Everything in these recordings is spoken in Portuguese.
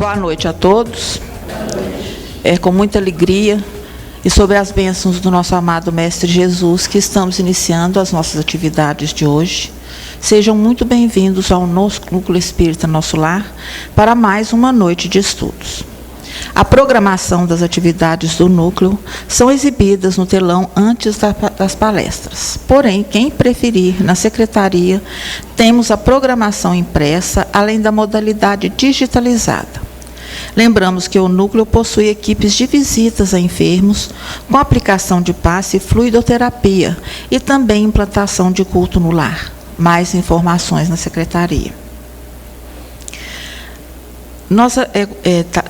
Boa noite a todos. É com muita alegria e sob as bênçãos do nosso amado Mestre Jesus que estamos iniciando as nossas atividades de hoje. Sejam muito bem-vindos ao nosso Núcleo Espírita Nosso Lar para mais uma noite de estudos. A programação das atividades do Núcleo são exibidas no telão antes das palestras. Porém, quem preferir, na secretaria, temos a programação impressa, além da modalidade digitalizada. Lembramos que o Núcleo possui equipes de visitas a enfermos, com aplicação de passe e fluidoterapia, e também implantação de culto no lar. Mais informações na secretaria. Nós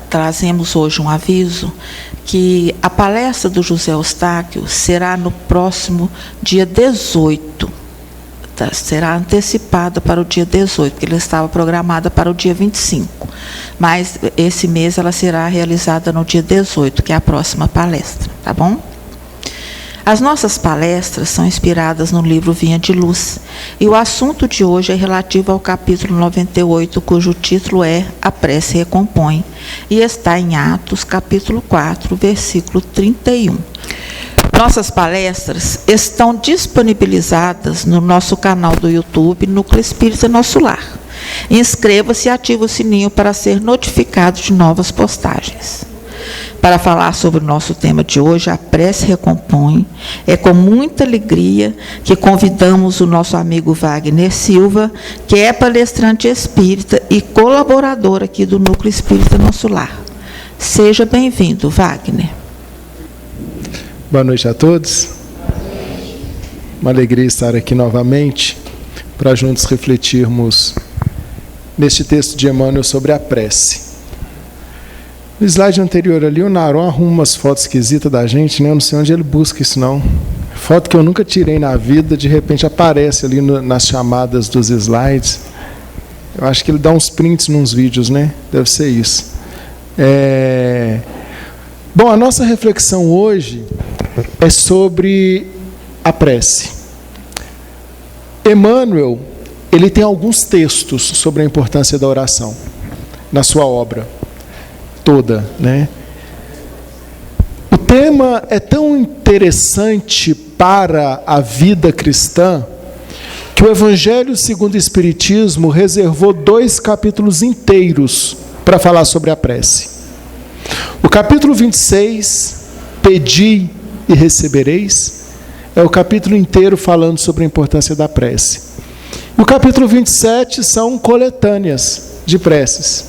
trazemos hoje um aviso que a palestra do José Eustáquio será no próximo dia 18. Será antecipada para o dia 18, porque ela estava programada para o dia 25. Mas esse mês ela será realizada no dia 18, que é a próxima palestra, tá bom? As nossas palestras são inspiradas no livro Vinha de Luz, e o assunto de hoje é relativo ao capítulo 98, cujo título é A Prece Recompõe, e está em Atos, capítulo 4, versículo 31. Nossas palestras estão disponibilizadas no nosso canal do YouTube, Núcleo Espírita Nosso Lar. Inscreva-se e ative o sininho para ser notificado de novas postagens. Para falar sobre o nosso tema de hoje, a prece recompõe, é com muita alegria que convidamos o nosso amigo Wagner Silva, que é palestrante espírita e colaborador aqui do Núcleo Espírita Nosso Lar. Seja bem-vindo, Wagner. Boa noite a todos. Uma alegria estar aqui novamente para juntos refletirmos neste texto de Emmanuel sobre a prece. No slide anterior ali, o Naron arruma umas fotos esquisitas da gente, né? Eu não sei onde ele busca isso, não. Foto que eu nunca tirei na vida, de repente aparece ali nas chamadas dos slides. Eu acho que ele dá uns prints nos vídeos, né? Deve ser isso. Bom, a nossa reflexão hoje é sobre a prece. Emmanuel, ele tem alguns textos sobre a importância da oração na sua obra toda, né? O tema é tão interessante para a vida cristã que o Evangelho segundo o Espiritismo reservou 2 capítulos inteiros para falar sobre a prece. O capítulo 26, Pedi e recebereis, é o capítulo inteiro falando sobre a importância da prece. O capítulo 27 são coletâneas de preces.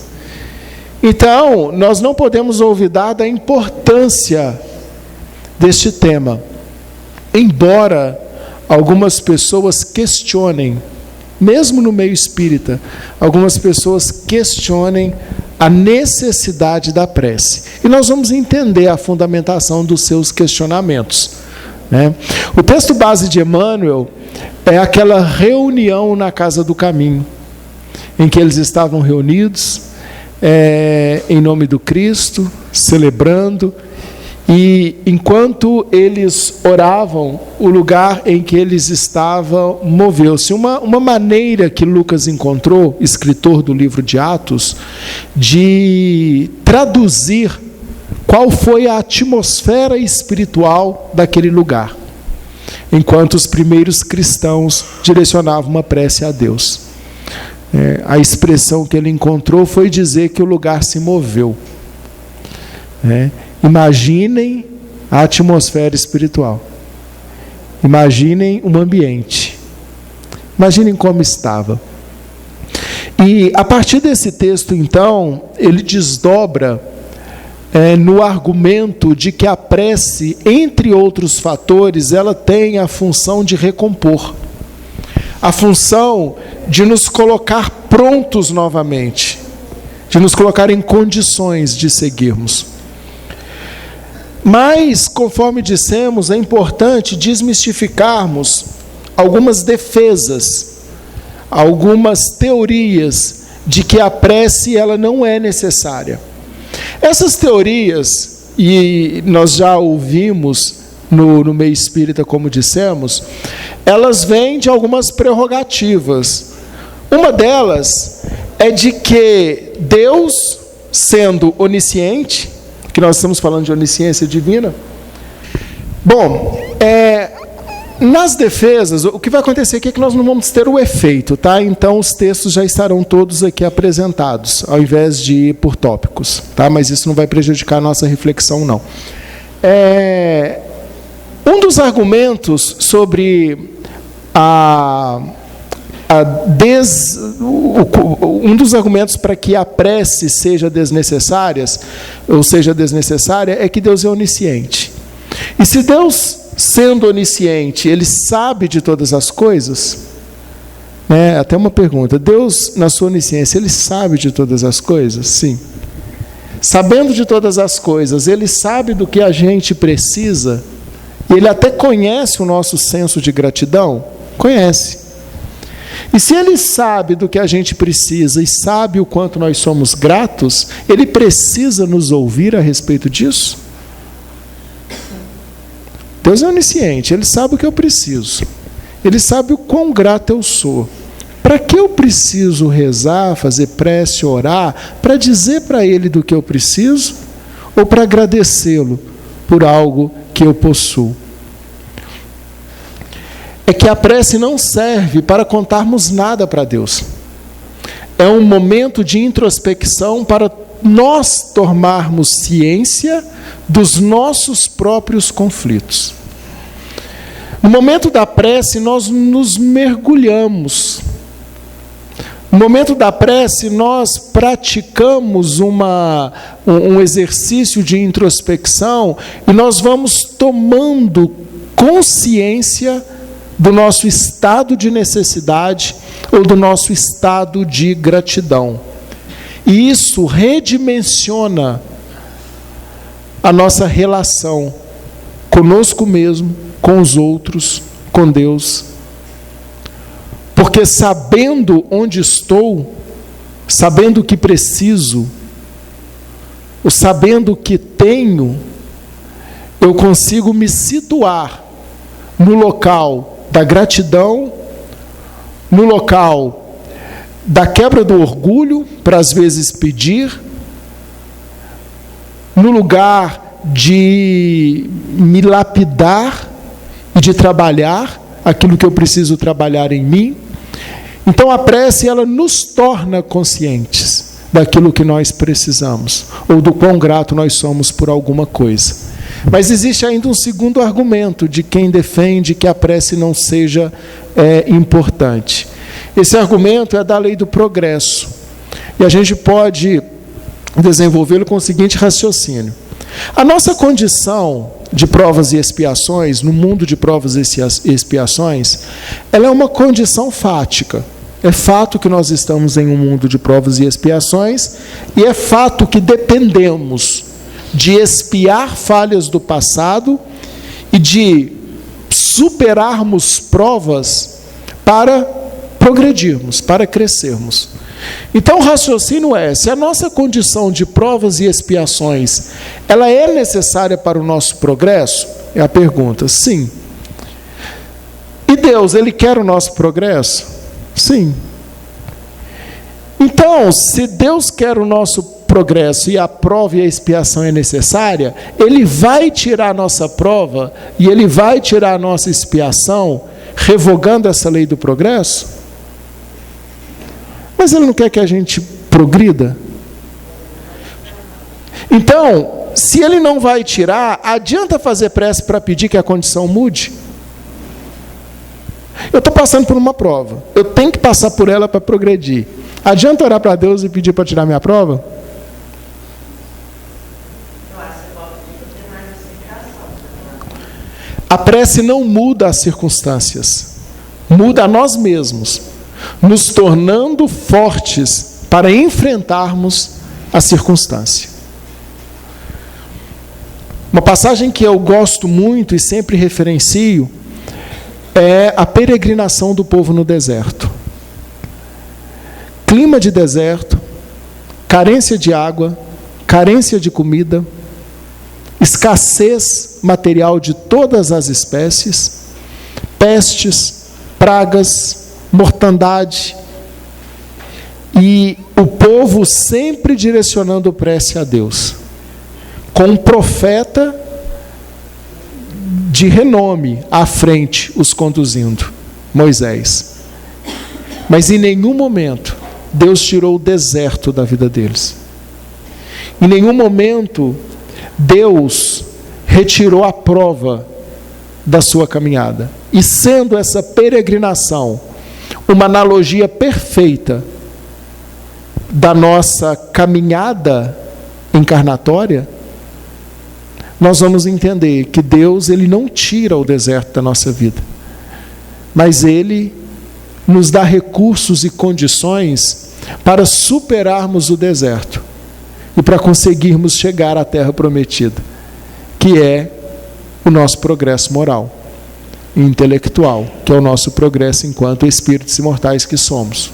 Então, nós não podemos olvidar da importância deste tema. Embora algumas pessoas questionem, mesmo no meio espírita, algumas pessoas questionem a necessidade da prece. E nós vamos entender a fundamentação dos seus questionamentos, né? O texto base de Emmanuel é aquela reunião na Casa do Caminho, em que eles estavam reunidos, em nome do Cristo, celebrando, e enquanto eles oravam, o lugar em que eles estavam moveu-se. Uma maneira que Lucas encontrou, escritor do livro de Atos, de traduzir qual foi a atmosfera espiritual daquele lugar, enquanto os primeiros cristãos direcionavam uma prece a Deus. A expressão que ele encontrou foi dizer que o lugar se moveu. Imaginem a atmosfera espiritual. Imaginem um ambiente. Imaginem como estava. E a partir desse texto, então, ele desdobra no argumento de que a prece, entre outros fatores, ela tem a função de recompor. A função de nos colocar prontos novamente, de nos colocar em condições de seguirmos. Mas, conforme dissemos, é importante desmistificarmos algumas defesas, algumas teorias de que a prece ela não é necessária. Essas teorias, e nós já ouvimos no meio espírita, como dissemos, elas vêm de algumas prerrogativas. Uma delas é de que Deus sendo onisciente, que nós estamos falando de onisciência divina. Bom, nas defesas, o que vai acontecer aqui é que nós não vamos ter o efeito, tá? Então, os textos já estarão todos aqui apresentados, ao invés de ir por tópicos, tá? Mas isso não vai prejudicar a nossa reflexão, não. Um dos argumentos sobre um dos argumentos para que a prece seja desnecessária é que Deus é onisciente. E se Deus, sendo onisciente, Ele sabe de todas as coisas, né? Até uma pergunta: Deus, na sua onisciência, Ele sabe de todas as coisas? Sim. Sabendo de todas as coisas, Ele sabe do que a gente precisa, e Ele até conhece o nosso senso de gratidão? Conhece. E se Ele sabe do que a gente precisa e sabe o quanto nós somos gratos, Ele precisa nos ouvir a respeito disso? Deus é onisciente, Ele sabe o que eu preciso. Ele sabe o quão grato eu sou. Para que eu preciso rezar, fazer prece, orar? Para dizer para Ele do que eu preciso? Ou para agradecê-lo por algo que eu possuo? É que a prece não serve para contarmos nada para Deus. É um momento de introspecção para nós tomarmos ciência dos nossos próprios conflitos. No momento da prece, nós nos mergulhamos. No momento da prece, nós praticamos um exercício de introspecção e nós vamos tomando consciência do nosso estado de necessidade ou do nosso estado de gratidão. E isso redimensiona a nossa relação conosco mesmo, com os outros, com Deus. Porque sabendo onde estou, sabendo o que preciso, ou sabendo o que tenho, eu consigo me situar no local da gratidão, no local da quebra do orgulho, para às vezes pedir, no lugar de me lapidar e de trabalhar aquilo que eu preciso trabalhar em mim. Então a prece, ela nos torna conscientes daquilo que nós precisamos, ou do quão grato nós somos por alguma coisa. Mas existe ainda um segundo argumento de quem defende que a prece não seja importante. Esse argumento é da lei do progresso. E a gente pode desenvolvê-lo com o seguinte raciocínio. A nossa condição de provas e expiações, no mundo de provas e expiações, ela é uma condição fática. É fato que nós estamos em um mundo de provas e expiações, e é fato que dependemos de expiar falhas do passado e de superarmos provas para progredirmos, para crescermos. Então o raciocínio é: se a nossa condição de provas e expiações, ela é necessária para o nosso progresso? É a pergunta. Sim. E Deus, Ele quer o nosso progresso? Sim. Então, se Deus quer o nosso progresso e a prova e a expiação é necessária, Ele vai tirar a nossa prova e Ele vai tirar a nossa expiação, revogando essa lei do progresso? Mas Ele não quer que a gente progrida? Então, se Ele não vai tirar, adianta fazer prece para pedir que a condição mude? Eu estou passando por uma prova, eu tenho que passar por ela para progredir. Adianta orar para Deus e pedir para tirar minha prova? A prece não muda as circunstâncias, muda a nós mesmos, nos tornando fortes para enfrentarmos a circunstância. Uma passagem que eu gosto muito e sempre referencio é a peregrinação do povo no deserto. Clima de deserto, carência de água, carência de comida, escassez material de todas as espécies, pestes, pragas, mortandade. E o povo sempre direcionando prece a Deus, com um profeta de renome à frente os conduzindo, Moisés. Mas em nenhum momento Deus tirou o deserto da vida deles. Em nenhum momento Deus retirou a prova da sua caminhada. E sendo essa peregrinação uma analogia perfeita da nossa caminhada encarnatória, nós vamos entender que Deus, Ele não tira o deserto da nossa vida, mas Ele nos dá recursos e condições para superarmos o deserto e para conseguirmos chegar à terra prometida, que é o nosso progresso moral e intelectual, que é o nosso progresso enquanto espíritos imortais que somos.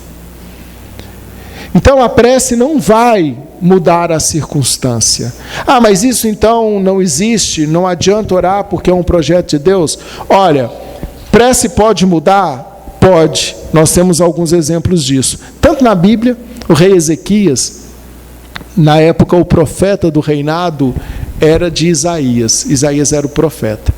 Então a prece não vai mudar a circunstância. Ah, mas isso então não existe, não adianta orar porque é um projeto de Deus. Olha, prece pode mudar? Pode. Nós temos alguns exemplos disso. Tanto na Bíblia, o rei Ezequias, na época o profeta do reinado era de Isaías. Isaías era o profeta.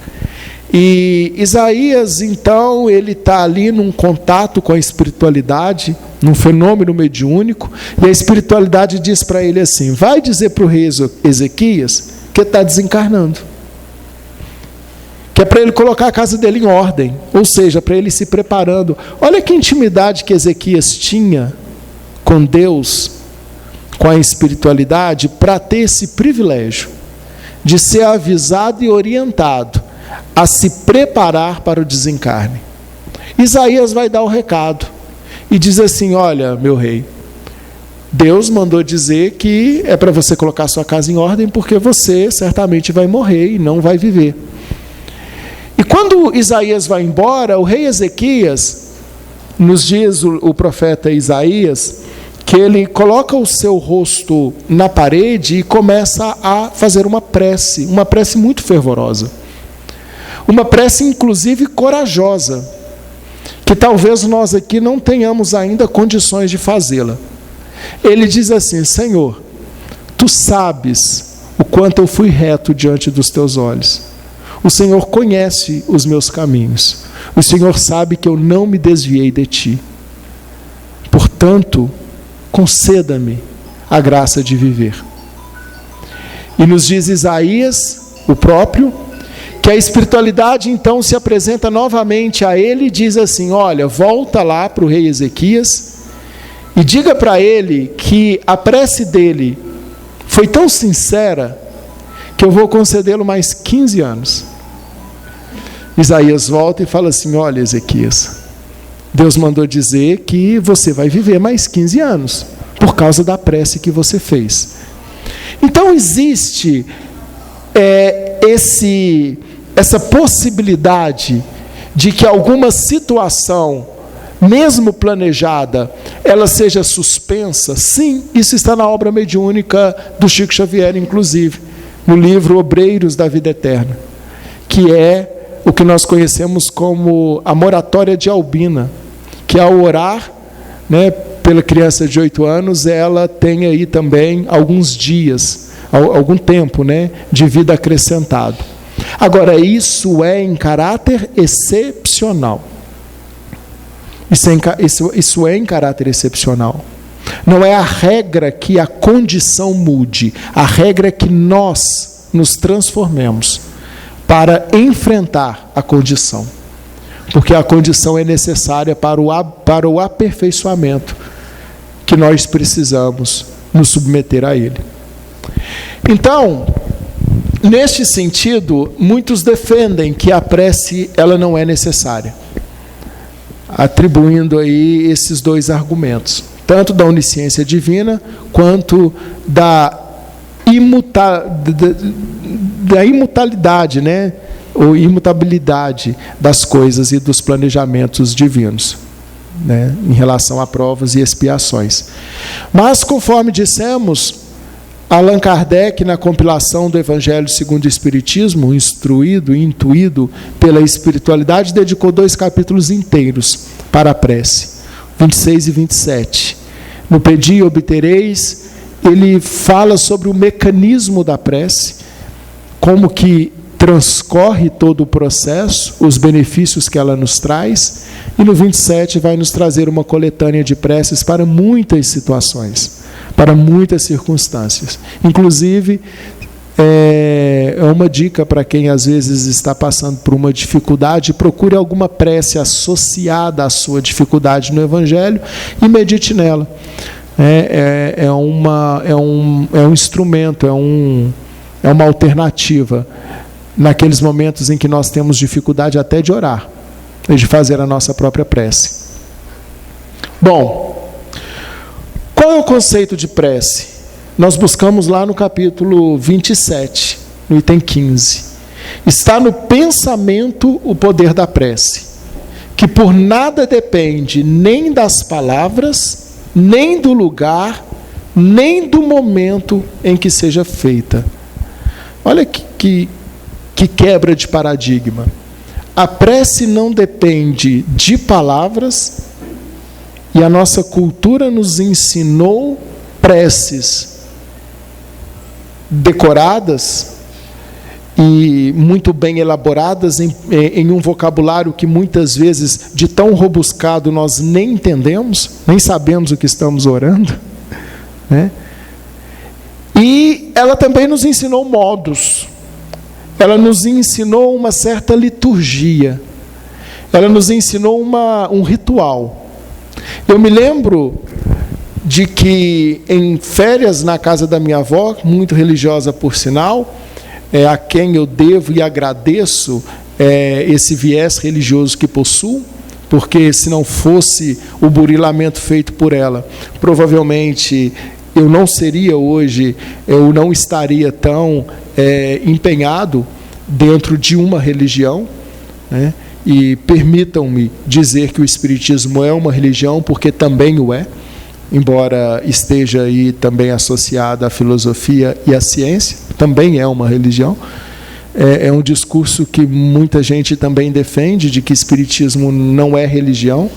E Isaías, então, ele está ali num contato com a espiritualidade, num fenômeno mediúnico, e a espiritualidade diz para ele assim: vai dizer para o rei Ezequias que está desencarnando, que é para ele colocar a casa dele em ordem, ou seja, para ele se preparando. Olha que intimidade que Ezequias tinha com Deus, com a espiritualidade, para ter esse privilégio de ser avisado e orientado a se preparar para o desencarne. Isaías vai dar o recado e diz assim: olha, meu rei, Deus mandou dizer que é para você colocar sua casa em ordem, porque você certamente vai morrer e não vai viver. E quando Isaías vai embora, o rei Ezequias, nos diz o profeta Isaías, que ele coloca o seu rosto na parede e começa a fazer uma prece muito fervorosa. Uma prece, inclusive, corajosa, que talvez nós aqui não tenhamos ainda condições de fazê-la. Ele diz assim: Senhor, Tu sabes o quanto eu fui reto diante dos Teus olhos. O Senhor conhece os meus caminhos. O Senhor sabe que eu não me desviei de Ti. Portanto, conceda-me a graça de viver. E nos diz Isaías, o próprio, que a espiritualidade então se apresenta novamente a ele e diz assim: olha, volta lá para o rei Ezequias e diga para ele que a prece dele foi tão sincera que eu vou concedê-lo mais 15 anos. Isaías volta e fala assim: olha, Ezequias, Deus mandou dizer que você vai viver mais 15 anos por causa da prece que você fez. Então existe essa possibilidade de que alguma situação, mesmo planejada, ela seja suspensa. Sim, isso está na obra mediúnica do Chico Xavier, inclusive, no livro Obreiros da Vida Eterna, que é o que nós conhecemos como a moratória de Albina, que ao orar, né, pela criança de 8 anos, ela tem aí também alguns dias, algum tempo, né, de vida acrescentado. Agora, isso é em caráter excepcional. Isso é em caráter excepcional. Não é a regra que a condição mude. A regra é que nós nos transformemos para enfrentar a condição. Porque a condição é necessária para o aperfeiçoamento que nós precisamos nos submeter a ele. Então, neste sentido, muitos defendem que a prece ela não é necessária, atribuindo aí esses dois argumentos, tanto da onisciência divina quanto da imutabilidade, né? Ou imutabilidade das coisas e dos planejamentos divinos, né? Em relação a provas e expiações. Mas, conforme dissemos, Allan Kardec, na compilação do Evangelho segundo o Espiritismo, instruído e intuído pela espiritualidade, dedicou 2 capítulos inteiros para a prece, 26 e 27, no Pedi e obtereis, ele fala sobre o mecanismo da prece, como que transcorre todo o processo, os benefícios que ela nos traz, e no 27 vai nos trazer uma coletânea de preces para muitas situações, para muitas circunstâncias. Inclusive, é uma dica para quem às vezes está passando por uma dificuldade: procure alguma prece associada à sua dificuldade no Evangelho e medite nela. É um instrumento, é uma alternativa naqueles momentos em que nós temos dificuldade até de orar e de fazer a nossa própria prece. Bom, qual é o conceito de prece? Nós buscamos lá no capítulo 27, no item 15. Está no pensamento o poder da prece, que por nada depende nem das palavras, nem do lugar, nem do momento em que seja feita. Olha que quebra de paradigma. A prece não depende de palavras, e a nossa cultura nos ensinou preces decoradas e muito bem elaboradas em um vocabulário que muitas vezes, de tão robuscado, nós nem entendemos, nem sabemos o que estamos orando, né? E ela também nos ensinou modos, ela nos ensinou uma certa liturgia, ela nos ensinou um ritual. Eu me lembro de que em férias na casa da minha avó, muito religiosa por sinal, a quem eu devo e agradeço esse viés religioso que possuo, porque se não fosse o burilamento feito por ela, provavelmente eu não seria hoje, eu não estaria tão empenhado dentro de uma religião, né? E permitam-me dizer que o Espiritismo é uma religião, porque também o é, embora esteja aí também associada à filosofia e à ciência, também é uma religião. É um discurso que muita gente também defende, de que Espiritismo não é religião.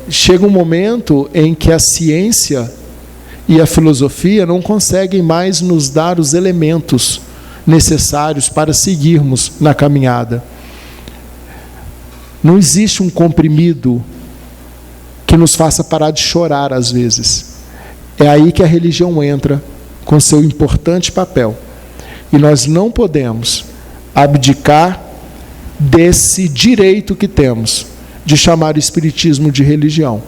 Chega um momento em que a ciência e a filosofia não conseguem mais nos dar os elementos necessários para seguirmos na caminhada. Não existe um comprimido que nos faça parar de chorar às vezes. É aí que a religião entra com seu importante papel. E nós não podemos abdicar desse direito que temos de chamar o Espiritismo de religião.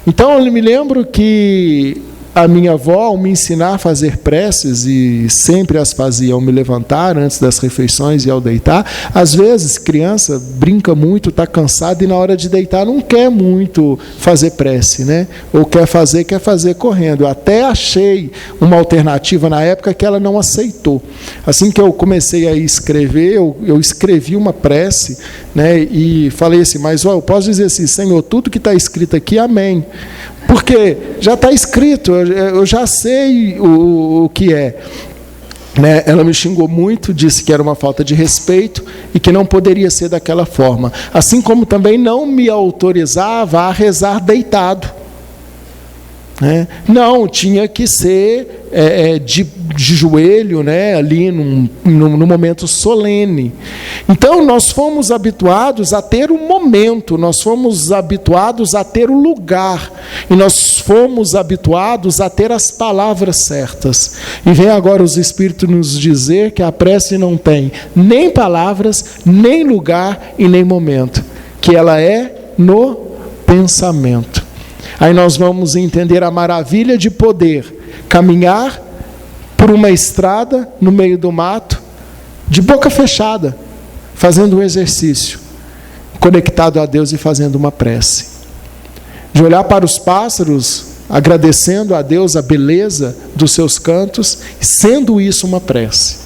Então, eu me lembro que a minha avó, ao me ensinar a fazer preces, e sempre as fazia ao me levantar, antes das refeições e ao deitar, às vezes, criança brinca muito, está cansada, e na hora de deitar não quer muito fazer prece, né? Ou quer fazer correndo. Eu até achei uma alternativa na época que ela não aceitou. Assim que eu comecei a escrever, eu escrevi uma prece, né? E falei assim: mas eu posso dizer assim: Senhor, tudo que está escrito aqui, amém. Porque já está escrito, eu já sei o que é. Né? Ela me xingou muito, disse que era uma falta de respeito e que não poderia ser daquela forma. Assim como também não me autorizava a rezar deitado. Né? Não, tinha que ser de joelho, né? Ali num momento solene. Então nós fomos habituados a ter o momento, nós fomos habituados a ter o lugar, e nós fomos habituados a ter as palavras certas. E vem agora os Espíritos nos dizer que a prece não tem nem palavras, nem lugar e nem momento, que ela é no pensamento. Aí nós vamos entender a maravilha de poder caminhar por uma estrada no meio do mato, de boca fechada, fazendo um exercício, conectado a Deus e fazendo uma prece. De olhar para os pássaros, agradecendo a Deus a beleza dos seus cantos, sendo isso uma prece.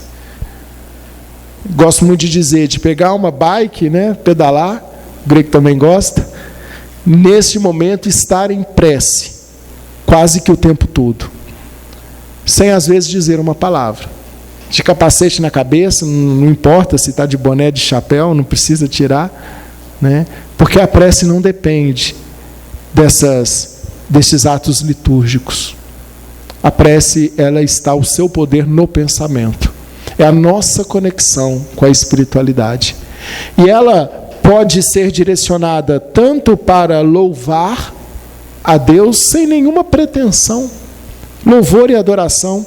Gosto muito de dizer, de pegar uma bike, né, pedalar, o Greg também gosta, neste momento estar em prece, quase que o tempo todo, sem às vezes dizer uma palavra, de capacete na cabeça, não importa se está de boné, de chapéu, não precisa tirar, né? Porque a prece não depende dessas destes atos litúrgicos. A prece, ela está o seu poder no pensamento. É a nossa conexão com a espiritualidade. E ela pode ser direcionada tanto para louvar a Deus sem nenhuma pretensão, louvor e adoração.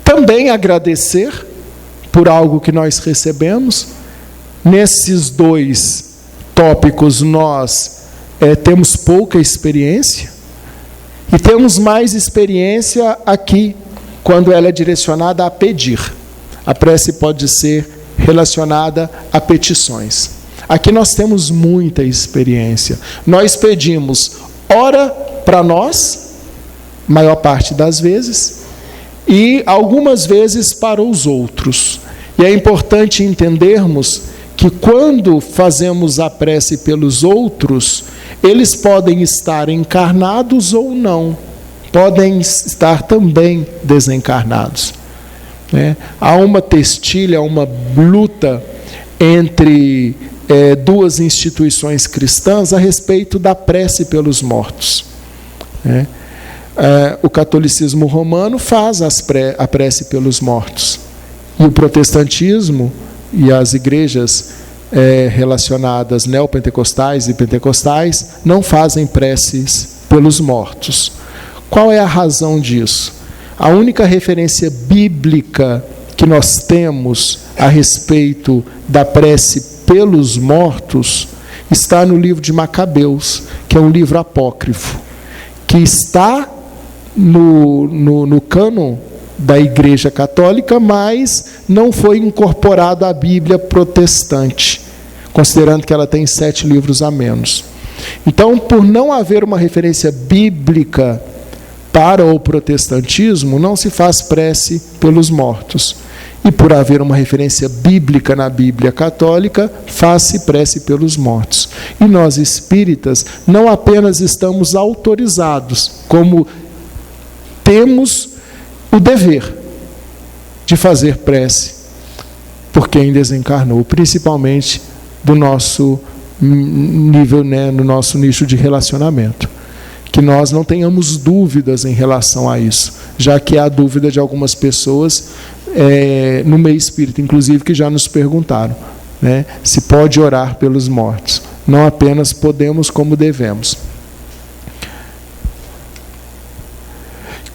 Também agradecer por algo que nós recebemos. Nesses dois tópicos nós temos pouca experiência e temos mais experiência aqui, quando ela é direcionada a pedir. A prece pode ser relacionada a petições. Aqui nós temos muita experiência. Nós pedimos, ora para nós, maior parte das vezes, e algumas vezes para os outros. E é importante entendermos que quando fazemos a prece pelos outros, eles podem estar encarnados ou não, podem estar também desencarnados. Há uma testilha, uma luta entre duas instituições cristãs a respeito da prece pelos mortos. O catolicismo romano faz a prece pelos mortos, e o protestantismo e as igrejas relacionadas neopentecostais e pentecostais não fazem preces pelos mortos. Qual é a razão disso? A única referência bíblica que nós temos a respeito da prece pelos mortos está no livro de Macabeus, que é um livro apócrifo, que está no cânon da Igreja Católica, mas não foi incorporado à Bíblia protestante, considerando que ela tem 7 livros a menos. Então, por não haver uma referência bíblica para o protestantismo, não se faz prece pelos mortos. E por haver uma referência bíblica na Bíblia católica, faz-se prece pelos mortos. E nós espíritas não apenas estamos autorizados, como temos o dever de fazer prece por quem desencarnou, principalmente do nosso nível, no nosso nicho de relacionamento. Que nós não tenhamos dúvidas em relação a isso, já que há dúvida de algumas pessoas no meio espírita, inclusive, que já nos perguntaram, se pode orar pelos mortos. Não apenas podemos, como devemos.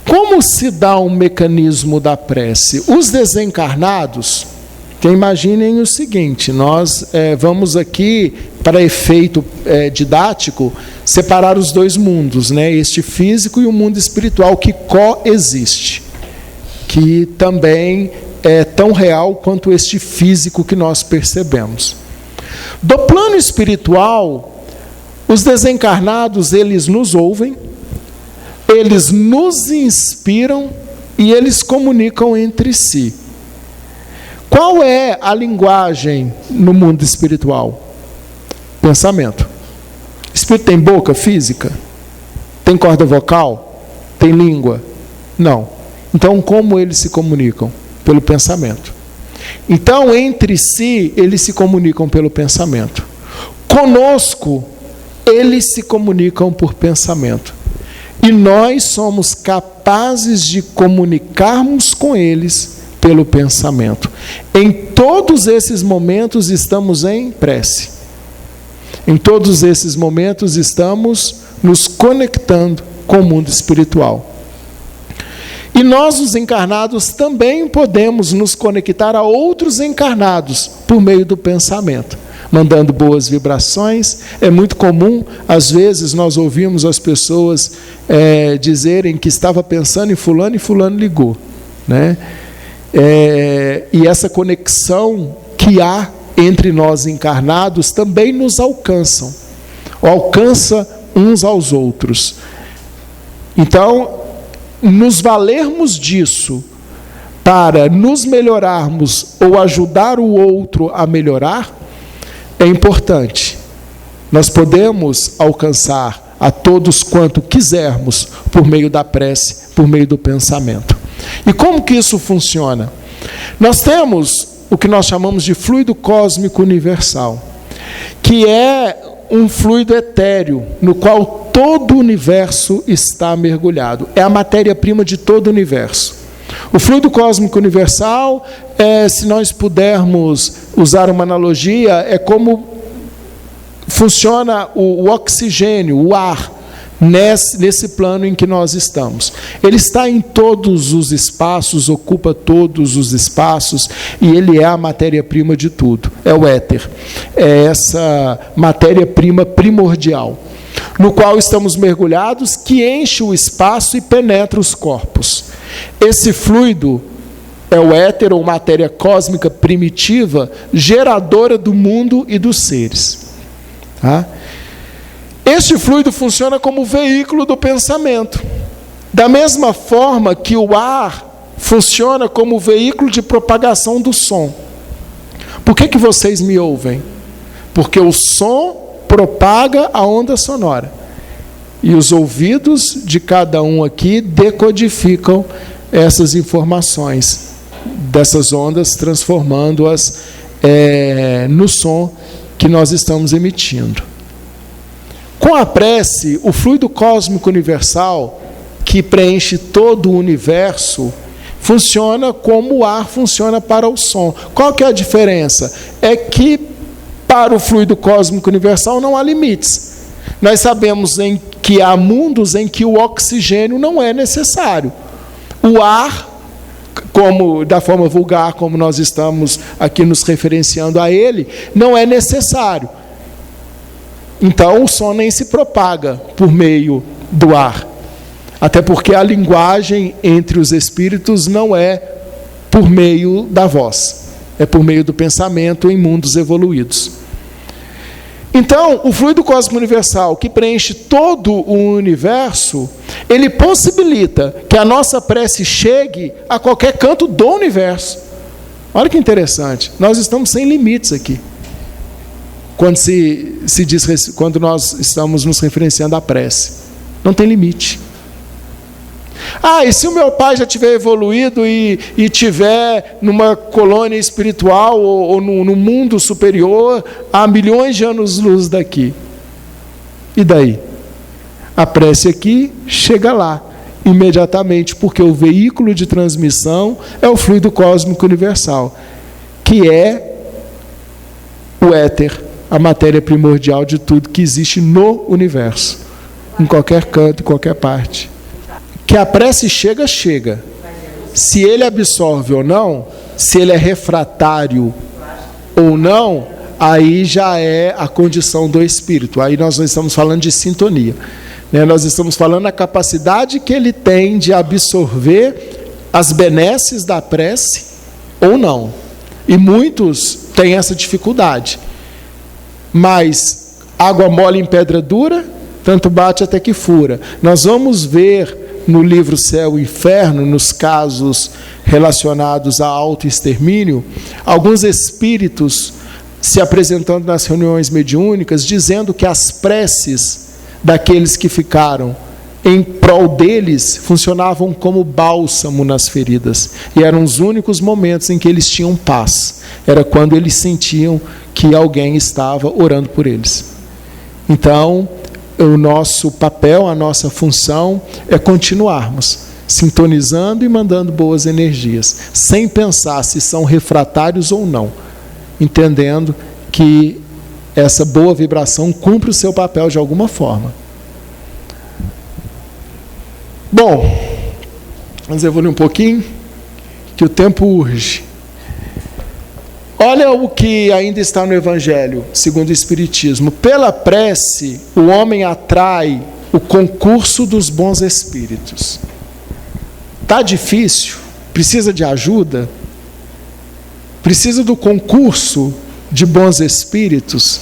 Como se dá um mecanismo da prece? Os desencarnados, que imaginem o seguinte, nós vamos aqui, para efeito didático, separar os dois mundos, este físico e o mundo espiritual, que coexiste, que também é tão real quanto este físico que nós percebemos. Do plano espiritual, os desencarnados, eles nos ouvem, eles nos inspiram e eles comunicam entre si. Qual é a linguagem no mundo espiritual? Pensamento. Espírito tem boca física? Tem corda vocal? Tem língua? Não. Então, como eles se comunicam? Pelo pensamento. Então, entre si, eles se comunicam pelo pensamento. Conosco, eles se comunicam por pensamento. E nós somos capazes de comunicarmos com eles pelo pensamento. Em todos esses momentos estamos em prece. Em todos esses momentos estamos nos conectando com o mundo espiritual. E nós, os encarnados, também podemos nos conectar a outros encarnados por meio do pensamento, mandando boas vibrações. É muito comum, às vezes, nós ouvimos as pessoas dizerem que estava pensando em fulano e fulano ligou. E essa conexão que há entre nós encarnados também nos alcança uns aos outros. Então, nos valermos disso para nos melhorarmos ou ajudar o outro a melhorar, é importante. Nós podemos alcançar a todos quanto quisermos por meio da prece, por meio do pensamento. E como que isso funciona? Nós temos o que nós chamamos de fluido cósmico universal, que é um fluido etéreo, no qual todo o universo está mergulhado. É a matéria-prima de todo o universo. O fluido cósmico universal, se nós pudermos usar uma analogia, é como funciona o oxigênio, o ar, nesse plano em que nós estamos. Ele está em todos os espaços, ocupa todos os espaços, e ele é a matéria-prima de tudo. É o éter. É essa matéria-prima primordial, no qual estamos mergulhados, que enche o espaço e penetra os corpos. Esse fluido é o éter, ou matéria cósmica primitiva, geradora do mundo e dos seres. Tá? Este fluido funciona como veículo do pensamento. Da mesma forma que o ar funciona como veículo de propagação do som. Por que vocês me ouvem? Porque o som propaga a onda sonora. E os ouvidos de cada um aqui decodificam essas informações dessas ondas, transformando-as no som que nós estamos emitindo. Com a prece, o fluido cósmico universal, que preenche todo o universo, funciona como o ar funciona para o som. Qual que é a diferença? É que para o fluido cósmico universal não há limites. Nós sabemos que há mundos em que o oxigênio não é necessário. O ar, como da forma vulgar, como nós estamos aqui nos referenciando a ele, não é necessário. Então o som nem se propaga por meio do ar. Até porque a linguagem entre os espíritos não é por meio da voz, é por meio do pensamento em mundos evoluídos. Então, o fluido cósmico universal, que preenche todo o universo, ele possibilita que a nossa prece chegue a qualquer canto do universo. Olha que interessante, nós estamos sem limites aqui. Quando nós estamos nos referenciando à prece, não tem limite. E se o meu pai já tiver evoluído e tiver numa colônia espiritual ou no mundo superior a milhões de anos-luz daqui? E daí? A prece aqui chega lá imediatamente, porque o veículo de transmissão é o fluido cósmico universal, que é o éter, a matéria primordial de tudo que existe no universo, em qualquer canto, em qualquer parte. Que a prece chega. Se ele absorve ou não, se ele é refratário ou não, aí já é a condição do espírito. Aí nós não estamos falando de sintonia, né? Nós estamos falando da capacidade que ele tem de absorver as benesses da prece ou não. E muitos têm essa dificuldade. Mas água mole em pedra dura, tanto bate até que fura. Nós vamos ver no livro Céu e Inferno, nos casos relacionados a autoextermínio, alguns espíritos se apresentando nas reuniões mediúnicas, dizendo que as preces daqueles que ficaram em prol deles funcionavam como bálsamo nas feridas, e eram os únicos momentos em que eles tinham paz, era quando eles sentiam que alguém estava orando por eles. Então, o nosso papel, a nossa função é continuarmos sintonizando e mandando boas energias, sem pensar se são refratários ou não, entendendo que essa boa vibração cumpre o seu papel de alguma forma. Bom, vamos evoluir um pouquinho, que o tempo urge. Olha o que ainda está no Evangelho, segundo o Espiritismo. Pela prece, o homem atrai o concurso dos bons espíritos. Está difícil? Precisa de ajuda? Precisa do concurso de bons espíritos?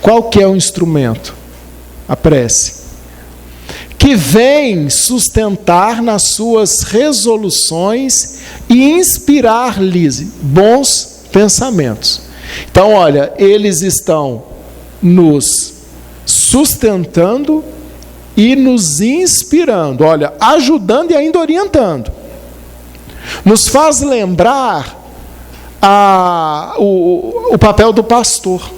Qual que é o instrumento? A prece. Que vem sustentar nas suas resoluções e inspirar-lhes bons pensamentos. Então, olha, eles estão nos sustentando e nos inspirando, olha, ajudando e ainda orientando. Nos faz lembrar o papel do pastor.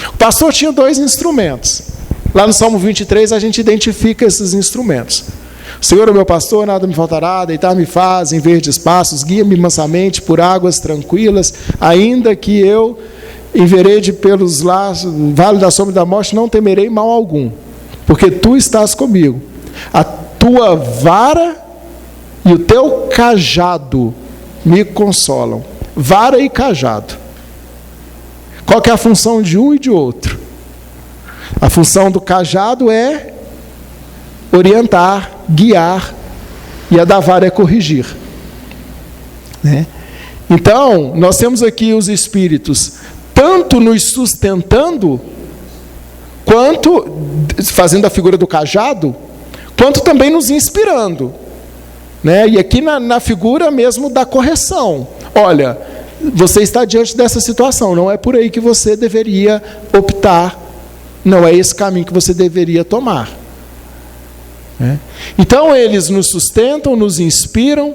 O pastor tinha dois instrumentos. Lá no Salmo 23 a gente identifica esses instrumentos. O Senhor é meu pastor, nada me faltará, deitar-me faz em verdes passos, guia-me mansamente por águas tranquilas, ainda que eu enverede pelos laços, vale da sombra da morte, não temerei mal algum, porque tu estás comigo. A tua vara e o teu cajado me consolam. Vara e cajado. Qual que é a função de um e de outro? A função do cajado é orientar, guiar, e a da vara é corrigir, né? Então, nós temos aqui os espíritos tanto nos sustentando, quanto fazendo a figura do cajado, quanto também nos inspirando, né? E aqui na figura mesmo da correção. Olha, você está diante dessa situação, não é por aí que você deveria optar, não é esse caminho que você deveria tomar. Então eles nos sustentam, nos inspiram,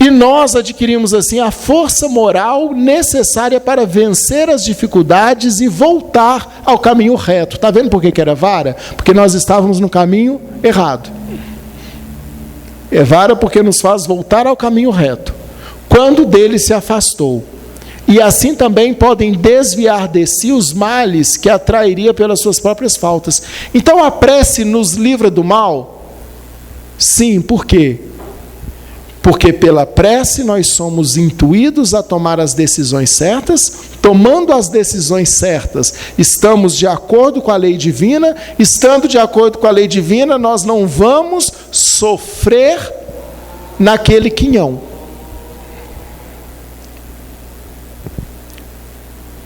e nós adquirimos assim a força moral necessária para vencer as dificuldades e voltar ao caminho reto. Está vendo por que era vara? Porque nós estávamos no caminho errado. É vara porque nos faz voltar ao caminho reto, quando dele se afastou. E assim também podem desviar de si os males que atrairia pelas suas próprias faltas. Então a prece nos livra do mal? Sim, por quê? Porque pela prece nós somos intuídos a tomar as decisões certas, tomando as decisões certas, estamos de acordo com a lei divina, estando de acordo com a lei divina, nós não vamos sofrer naquele quinhão.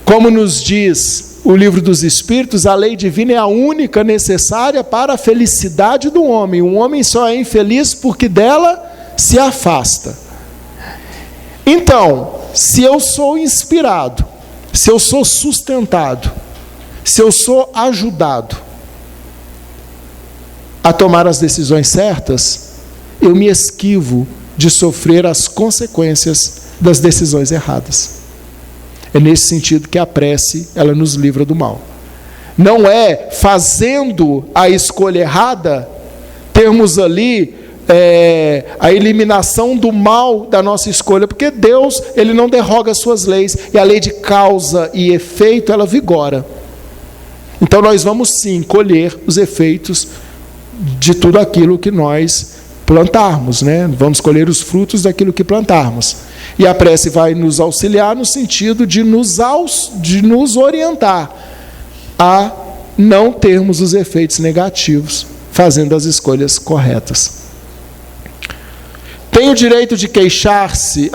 Como nos diz o Livro dos Espíritos, a lei divina é a única necessária para a felicidade do homem. Um homem só é infeliz porque dela se afasta. Então, se eu sou inspirado, se eu sou sustentado, se eu sou ajudado a tomar as decisões certas, eu me esquivo de sofrer as consequências das decisões erradas. É nesse sentido que a prece, ela nos livra do mal. Não é fazendo a escolha errada, termos ali a eliminação do mal da nossa escolha, porque Deus, Ele não derroga as suas leis, e a lei de causa e efeito, ela vigora. Então nós vamos sim colher os efeitos de tudo aquilo que nós plantarmos, né? Vamos colher os frutos daquilo que plantarmos. E a prece vai nos auxiliar no sentido de nos orientar a não termos os efeitos negativos, fazendo as escolhas corretas. Tem o direito de queixar-se.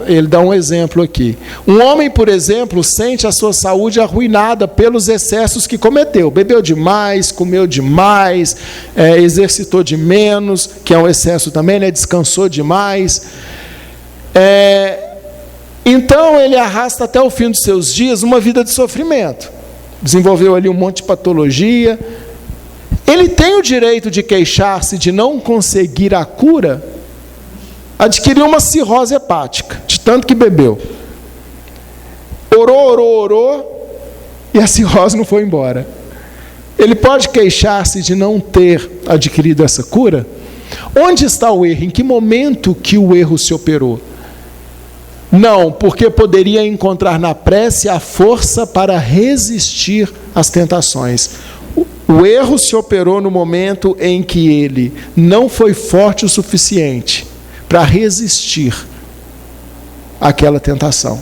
Ele dá um exemplo aqui. Um homem, por exemplo, sente a sua saúde arruinada pelos excessos que cometeu. Bebeu demais, comeu demais, exercitou de menos, que é um excesso também, né? Descansou demais. Então ele arrasta até o fim dos seus dias uma vida de sofrimento. Desenvolveu ali um monte de patologia. Ele tem o direito de queixar-se de não conseguir a cura. Adquiriu uma cirrose hepática, de tanto que bebeu. Orou, e a cirrose não foi embora. Ele pode queixar-se de não ter adquirido essa cura? Onde está o erro? Em que momento que o erro se operou? Não, porque poderia encontrar na prece a força para resistir às tentações. O erro se operou no momento em que ele não foi forte o suficiente para resistir àquela tentação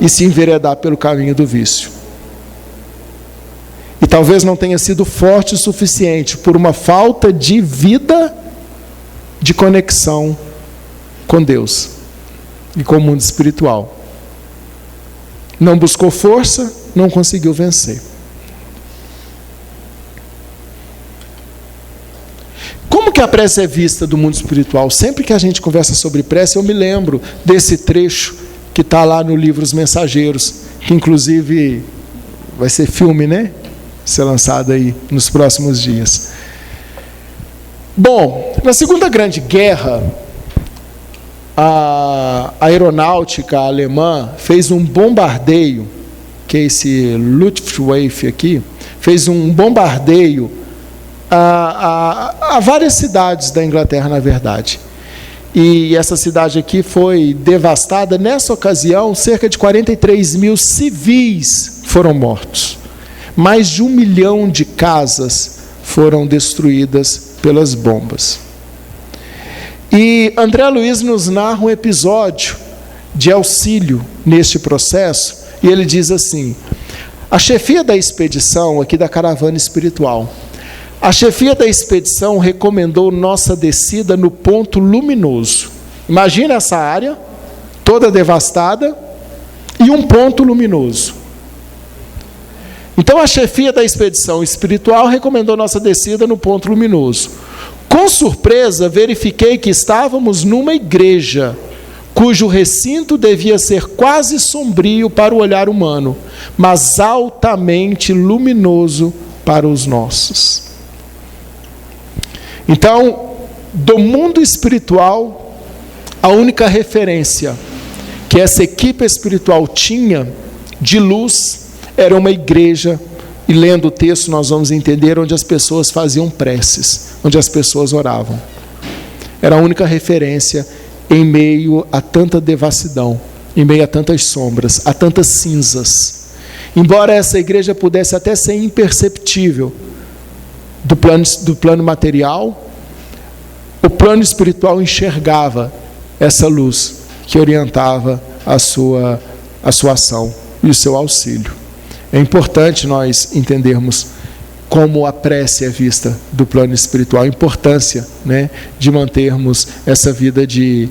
e se enveredar pelo caminho do vício. E talvez não tenha sido forte o suficiente por uma falta de vida, de conexão com Deus e com o mundo espiritual. Não buscou força, não conseguiu vencer. Como que a prece é vista do mundo espiritual? Sempre que a gente conversa sobre prece, eu me lembro desse trecho que está lá no livro Os Mensageiros, que inclusive vai ser filme, né? Ser lançado aí nos próximos dias. Bom, na Segunda Grande Guerra, a aeronáutica alemã fez um bombardeio, que é esse Luftwaffe aqui, fez um bombardeio a várias cidades da Inglaterra, na verdade. E essa cidade aqui foi devastada. Nessa ocasião, cerca de 43 mil civis foram mortos. Mais de 1 milhão de casas foram destruídas pelas bombas. E André Luiz nos narra um episódio de auxílio neste processo, e ele diz assim: a chefia da expedição, aqui da caravana espiritual, a chefia da expedição recomendou nossa descida no ponto luminoso. Imagina essa área toda devastada e um ponto luminoso. Então a chefia da expedição espiritual recomendou nossa descida no ponto luminoso. Com surpresa, verifiquei que estávamos numa igreja, cujo recinto devia ser quase sombrio para o olhar humano, mas altamente luminoso para os nossos. Então, do mundo espiritual, a única referência que essa equipe espiritual tinha de luz era uma igreja, e lendo o texto nós vamos entender, onde as pessoas faziam preces, onde as pessoas oravam. Era a única referência em meio a tanta devassidão, em meio a tantas sombras, a tantas cinzas. Embora essa igreja pudesse até ser imperceptível do plano material, o plano espiritual enxergava essa luz que orientava a sua ação e o seu auxílio. É importante nós entendermos como a prece é vista do plano espiritual, a importância, né, de mantermos essa vida de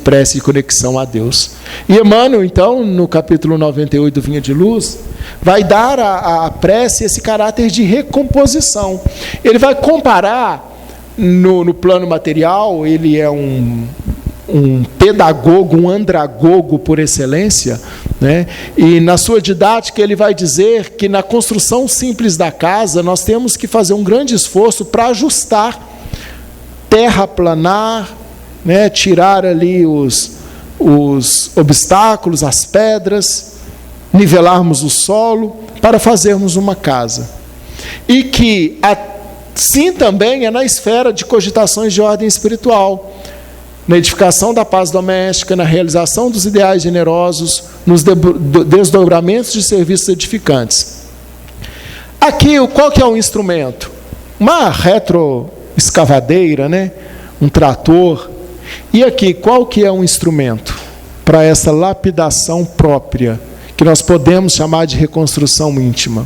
prece e conexão a Deus. E Emmanuel, então, no capítulo 98 do Vinha de Luz, vai dar à prece esse caráter de recomposição. Ele vai comparar, no plano material, ele é um pedagogo, um andragogo por excelência, né? E na sua didática ele vai dizer que na construção simples da casa nós temos que fazer um grande esforço para ajustar, terraplanar, né? Tirar ali os obstáculos, as pedras, nivelarmos o solo para fazermos uma casa. E que assim também é na esfera de cogitações de ordem espiritual, na edificação da paz doméstica, na realização dos ideais generosos, nos desdobramentos de serviços edificantes. Aqui, qual que é o instrumento? Uma retroescavadeira, né? Um trator. E aqui, qual que é o instrumento para essa lapidação própria, que nós podemos chamar de reconstrução íntima?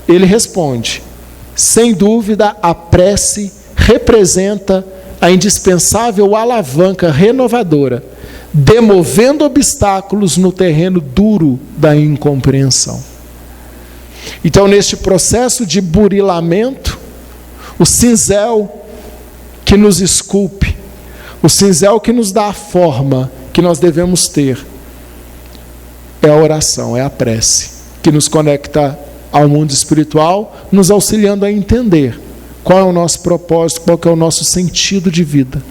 Ele responde: sem dúvida, a prece representa a indispensável alavanca renovadora, demovendo obstáculos no terreno duro da incompreensão. Então, neste processo de burilamento, o cinzel que nos esculpe, o cinzel que nos dá a forma que nós devemos ter, é a oração, é a prece, que nos conecta ao mundo espiritual, nos auxiliando a entender qual é o nosso propósito, qual que é o nosso sentido de vida,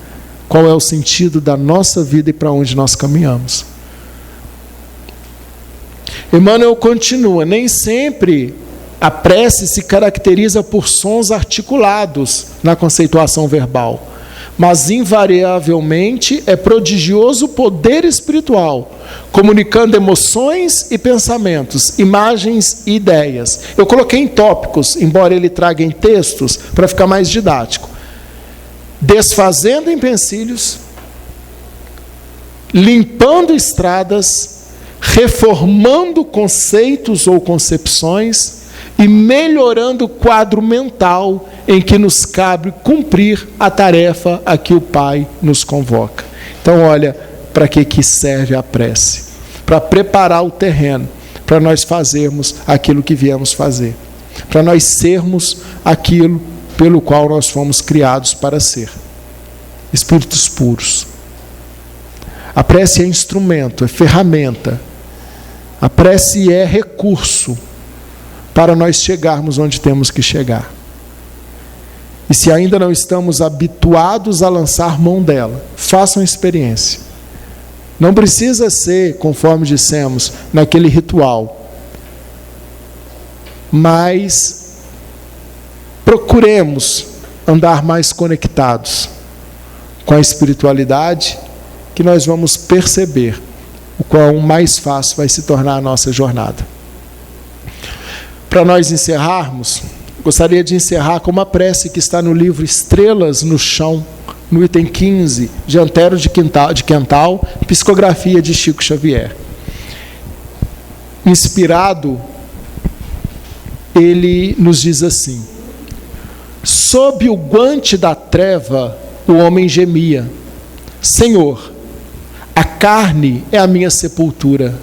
qual é o sentido da nossa vida e para onde nós caminhamos. Emmanuel continua: nem sempre a prece se caracteriza por sons articulados na conceituação verbal, mas invariavelmente é prodigioso poder espiritual, comunicando emoções e pensamentos, imagens e ideias. Eu coloquei em tópicos, embora ele traga em textos, para ficar mais didático. Desfazendo empecilhos, limpando estradas, reformando conceitos ou concepções e melhorando o quadro mental em que nos cabe cumprir a tarefa a que o Pai nos convoca. Então, olha, para que serve a prece? Para preparar o terreno, para nós fazermos aquilo que viemos fazer, para nós sermos aquilo pelo qual nós fomos criados para ser, espíritos puros. A prece é instrumento, é ferramenta, a prece é recurso para nós chegarmos onde temos que chegar. E se ainda não estamos habituados a lançar mão dela, façam experiência. Não precisa ser, conforme dissemos, naquele ritual. mas procuremos andar mais conectados com a espiritualidade, que nós vamos perceber o quão mais fácil vai se tornar a nossa jornada. Para nós encerrarmos, gostaria de encerrar com uma prece que está no livro Estrelas no Chão, no item 15, de Antero de Quental, psicografia de Chico Xavier. Inspirado, ele nos diz assim: sob o guante da treva, o homem gemia: Senhor, a carne é a minha sepultura.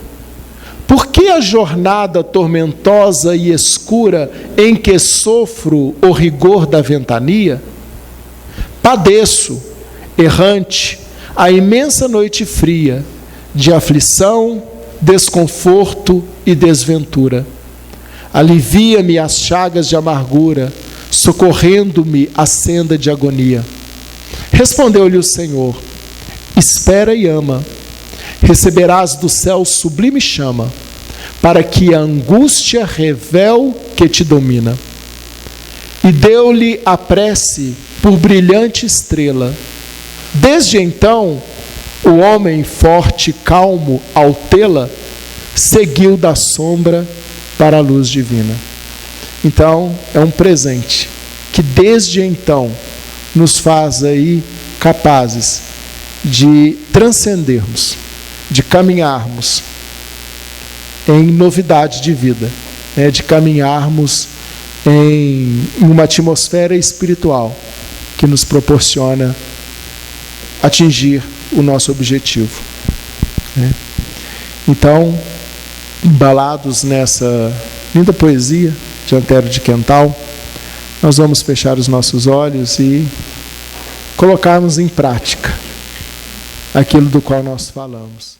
Por que a jornada tormentosa e escura em que sofro o rigor da ventania? Padeço, errante, a imensa noite fria, de aflição, desconforto e desventura. Alivia-me as chagas de amargura, socorrendo-me a senda de agonia. Respondeu-lhe o Senhor: espera e ama. Receberás do céu sublime chama, para que a angústia revel que te domina. E deu-lhe a prece por brilhante estrela. Desde então, o homem forte e calmo, ao tê-la, seguiu da sombra para a luz divina. Então, é um presente que desde então nos faz aí capazes de transcendermos, de caminharmos em novidade de vida, né? De caminharmos em uma atmosfera espiritual que nos proporciona atingir o nosso objetivo, né? Então, embalados nessa linda poesia de Antero de Quental, nós vamos fechar os nossos olhos e colocarmos em prática aquilo do qual nós falamos.